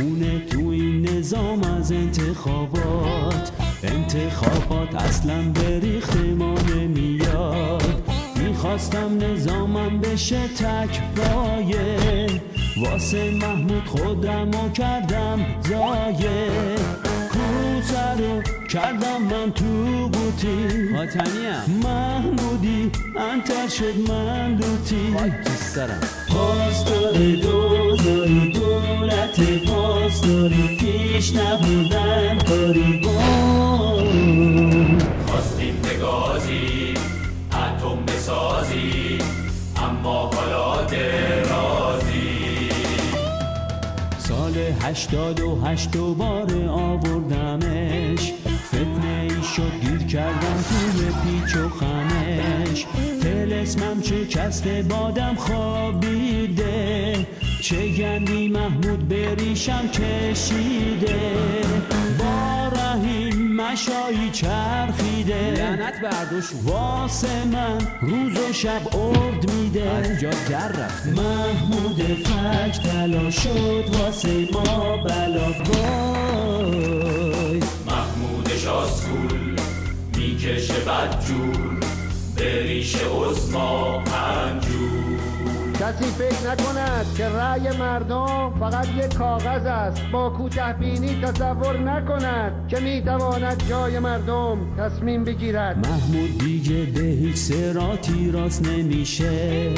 میخونه تو این نظام از انتخابات اصلا به ریخت ما نمیاد. میخواستم نظامم بشه تک پایه، واسه محمود خودمو کردم زایه. کوسه رو کردم من تو بوتی، حاتمیم محمودی انتر شد من لوتی. پاسداری دوزاری دولت پاسداری پیش نبودن کاری خواستیم بگازی اتم بسازی اما حالا درازی. سال 88 دوباره آوردمش، فتنه ای شد گیر کردم توی پیچ و خمش. طلسمم شکسته بادم خوابیده، چه گندی محمود بریشم کشیده. با رحیم مشایی چرخیده، لعنت به اردوشون واسه من روز و شب ارد میده. از جا در رفته محمود فک تلا شد واسه ما بلا وای. محمود شاسکول میکشه بدجور به ریش عظما پنجور. کسی فکر نکند که رأی مردم فقط یک کاغذ است. با کوته بینی تصور نکند که میتواند جای مردم تصمیم بگیرد. محمود دیگه به هیچ صراطی راست نمیشه،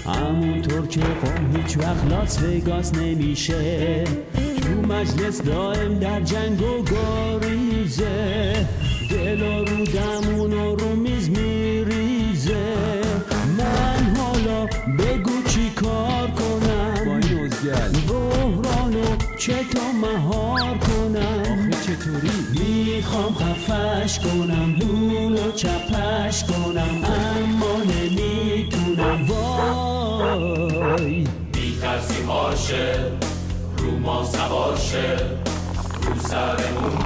همونطور که قوم هیچ وقت لاس وگاس نمیشه. تو مجلس دائم در جنگ و گاریزه، دل و رو دمون و رو میز میریزه. من حالا بگو چی کار کنم، با این ازگل بحرانو چطور مهار کنم. آخه چطوری؟ میخوام خفش کنم لولو چپش کنم، اما نمیتونم وای. میترسی هاشه رو ما سواشه رو سرمون